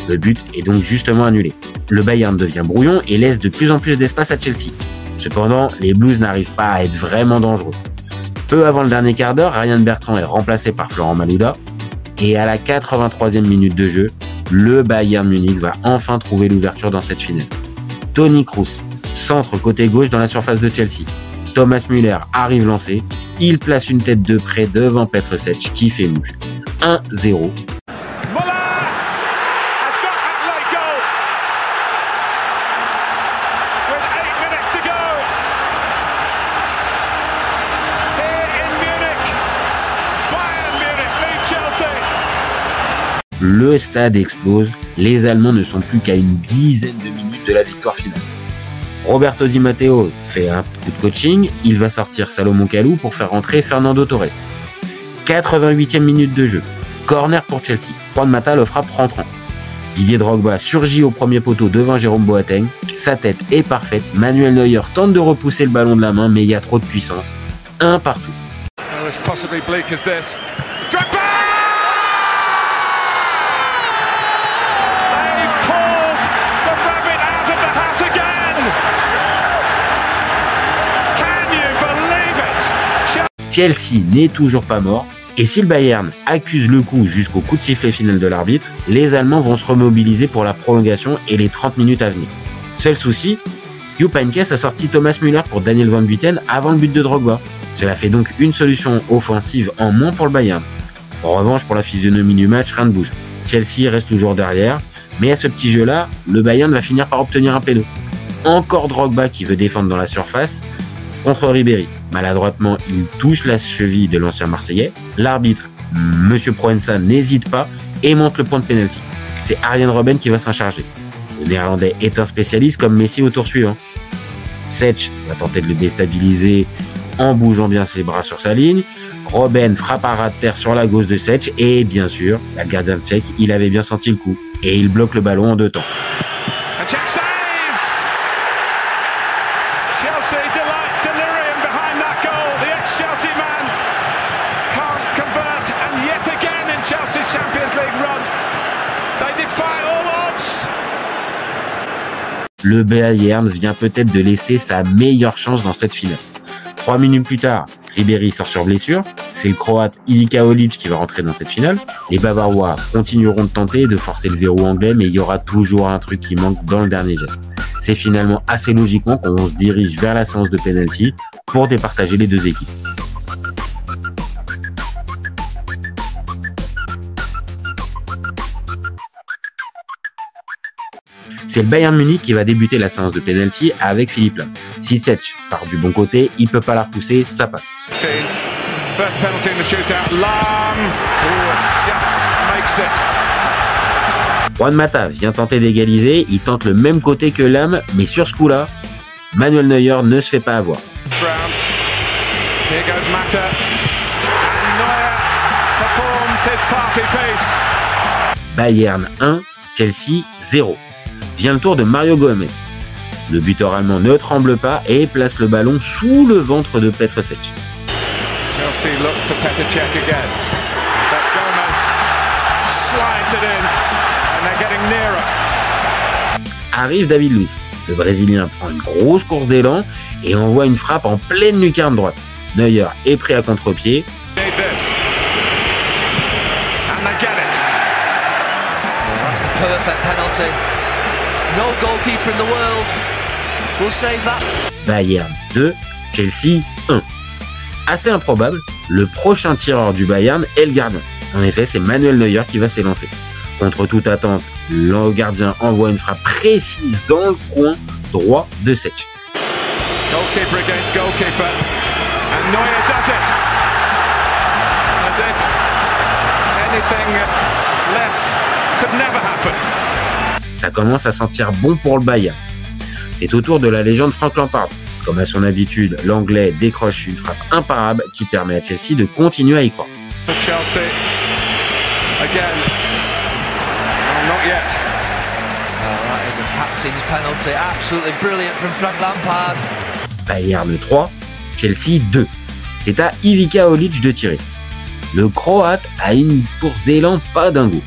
Le but est donc justement annulé. Le Bayern devient brouillon et laisse de plus en plus d'espace à Chelsea. Cependant, les Blues n'arrivent pas à être vraiment dangereux. Peu avant le dernier quart d'heure, Ryan Bertrand est remplacé par Florent Malouda. Et à la 83e minute de jeu, le Bayern Munich va enfin trouver l'ouverture dans cette finale. Toni Kroos, centre côté gauche dans la surface de Chelsea. Thomas Müller arrive lancé. Il place une tête de près devant Petr Cech qui fait mouche. 1-0. Le stade explose, les Allemands ne sont plus qu'à une dizaine de minutes de la victoire finale. Roberto Di Matteo fait un coup de coaching, il va sortir Salomon Kalou pour faire rentrer Fernando Torres. 88e minute de jeu, corner pour Chelsea, Juan Mata le frappe rentrant. Didier Drogba surgit au premier poteau devant Jérôme Boateng, sa tête est parfaite, Manuel Neuer tente de repousser le ballon de la main mais il y a trop de puissance. 1 partout. Chelsea n'est toujours pas mort, et si le Bayern accuse le coup jusqu'au coup de sifflet final de l'arbitre, les Allemands vont se remobiliser pour la prolongation et les 30 minutes à venir. Seul souci, Jupp Heynckes a sorti Thomas Müller pour Daniel Van Buten avant le but de Drogba. Cela fait donc une solution offensive en moins pour le Bayern. En revanche, pour la physionomie du match, rien ne bouge. Chelsea reste toujours derrière, mais à ce petit jeu-là, le Bayern va finir par obtenir un péno. Encore Drogba qui veut défendre dans la surface contre Ribéry. Maladroitement, il touche la cheville de l'ancien Marseillais. L'arbitre, Monsieur Proença, n'hésite pas et monte le point de pénalty. C'est Arjen Robben qui va s'en charger. Le Néerlandais est un spécialiste comme Messi au tour suivant. Setch va tenter de le déstabiliser en bougeant bien ses bras sur sa ligne. Robben frappe à ras de terre sur la gauche de Setch et bien sûr, le gardien tchèque, il avait bien senti le coup et il bloque le ballon en 2 temps. Chelsea delirium behind that goal. The ex-Chelsea man can't convert, and yet again in Chelsea's Champions League run, they defy all odds. Le Bayern vient peut-être de laisser sa meilleure chance dans cette finale. 3 minutes plus tard, Ribéry sort sur blessure. C'est le Croate Ilika Olic qui va rentrer dans cette finale. Les Bavarois continueront de tenter de forcer le verrou anglais, mais il y aura toujours un truc qui manque dans le dernier geste. C'est finalement assez logiquement qu'on se dirige vers la séance de penalty pour départager les deux équipes. C'est le Bayern Munich qui va débuter la séance de penalty avec Philippe Lahm. Si Setch part du bon côté, il peut pas la repousser, ça passe. First penalty in the shootout. Lahm just makes it. Juan Mata vient tenter d'égaliser, il tente le même côté que Lahm, mais sur ce coup-là, Manuel Neuer ne se fait pas avoir. Here goes Mata. And Neuer performs his party piece. Bayern 1, Chelsea 0. Vient le tour de Mario Gomez. Le buteur allemand ne tremble pas et place le ballon sous le ventre de Petr Cech. Chelsea look to Petr Cech again. But Gomez slides it in and they're getting nearer. Arrive David Luiz. Le Brésilien prend une grosse course d'élan et envoie une frappe en pleine lucarne droite. Neuer est prêt à contre-pied. penalty. No goalkeeper in the world will save that. Bayern 2, Chelsea 1. Assez improbable, le prochain tireur du Bayern est le gardien. En effet, c'est Manuel Neuer qui va s'élancer. Contre toute attente, le gardien envoie une frappe précise dans le coin droit de Setch. Goalkeeper against goalkeeper, and Neuer does it. As if anything less could never happen. Ça commence à sentir bon pour le Bayern. C'est au tour de la légende Frank Lampard. Comme à son habitude, l'Anglais décroche une frappe imparable qui permet à Chelsea de continuer à y croire. For Chelsea, again, no, not yet. That is a captain's penalty, absolutely brilliant from Frank Lampard. Bayern 3, Chelsea 2. C'est à Ivica Olic de tirer. Le Croate a une course d'élan pas dingo.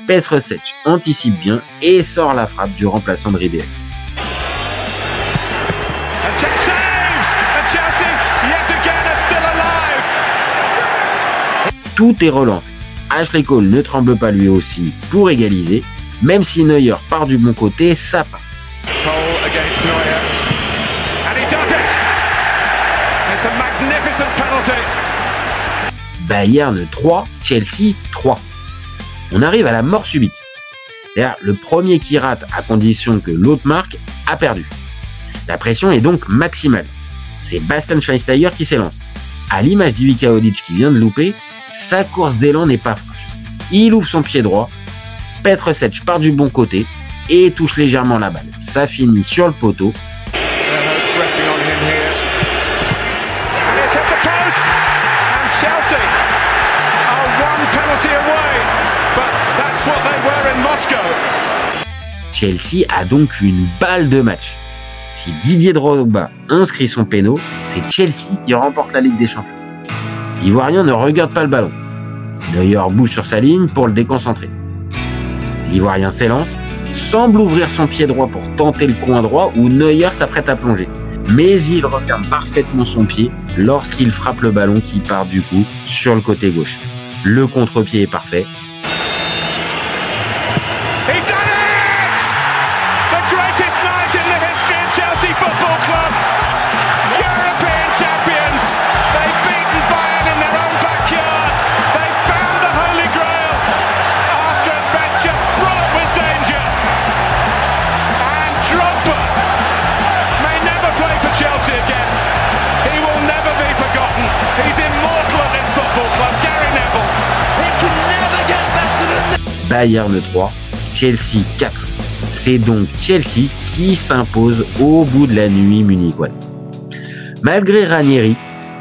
Petr Cech anticipe bien et sort la frappe du remplaçant de Ribéry. And Czech saves! And Chelsea, yet again, are still alive! Tout est relancé. Ashley Cole ne tremble pas lui aussi pour égaliser. Même si Neuer part du bon côté, ça passe. Cole against Neuer. And he does it! It's a magnificent penalty! Bayern 3, Chelsea 3. On arrive à la mort subite. D'ailleurs, le premier qui rate à condition que l'autre marque a perdu. La pression est donc maximale. C'est Bastian Schweinsteiger qui s'élance. À l'image d'Ivica Olic qui vient de louper, sa course d'élan n'est pas franche. Il ouvre son pied droit, Petr Cech part du bon côté et touche légèrement la balle. Ça finit sur le poteau. Chelsea are one penalty away, but that's what they were in Moscow. Chelsea a donc une balle de match. Si Didier Drogba inscrit son péno, c'est Chelsea qui remporte la Ligue des Champions. L'Ivoirien ne regarde pas le ballon. Neuer bouge sur sa ligne pour le déconcentrer. L'Ivoirien s'élance, semble ouvrir son pied droit pour tenter le coin droit où Neuer s'apprête à plonger. Mais il referme parfaitement son pied lorsqu'il frappe le ballon qui part du coup sur le côté gauche. Le contre-pied est parfait. He's done it! The greatest night in the history of Chelsea Football Club. European champions. They've beaten Bayern in their own backyard. They've found the Holy Grail after adventure fraught with danger. And Drogba may never play for Chelsea again. He will never be forgotten. He's immortal at this football club. Gary Neville. It can never get better than this. Bayern 3, Chelsea 4. C'est donc Chelsea qui s'impose au bout de la nuit munichoise. Malgré Ranieri,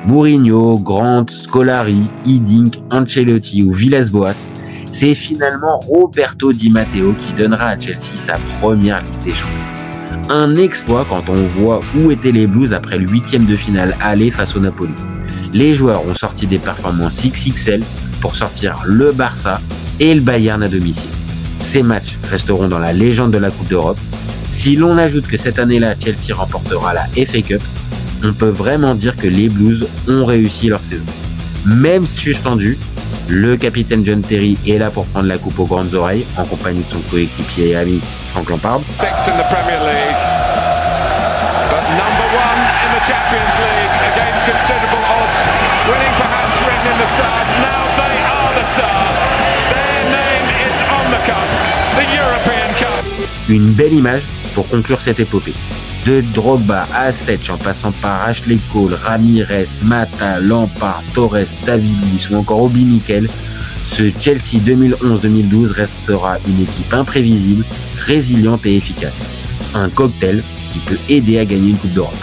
Mourinho, Grant, Scolari, Hiddink, Ancelotti ou Villas-Boas, c'est finalement Roberto Di Matteo qui donnera à Chelsea sa première Ligue des Champions. Un exploit quand on voit où étaient les Blues après le 8e de finale aller face au Napoli. Les joueurs ont sorti des performances XXL pour sortir le Barça et le Bayern à domicile. Ces matchs resteront dans la légende de la Coupe d'Europe. Si l'on ajoute que cette année-là, Chelsea remportera la FA Cup, on peut vraiment dire que les Blues ont réussi leur saison. Même suspendu, le capitaine John Terry est là pour prendre la coupe aux grandes oreilles en compagnie de son coéquipier et ami Frank Lampard. Sixth in the Premier League, but number one in the Champions League against considerable odds, winning perhaps written in the stars. Now they are the stars. Their name is on the cup, the European Cup. Une belle image pour conclure cette épopée. De Drogba à Cech en passant par Ashley Cole, Ramirez, Mata, Lampard, Torres, David Luiz ou encore Obi Mikel, ce Chelsea 2011-2012 restera une équipe imprévisible, résiliente et efficace. Un cocktail qui peut aider à gagner une Coupe d'Europe.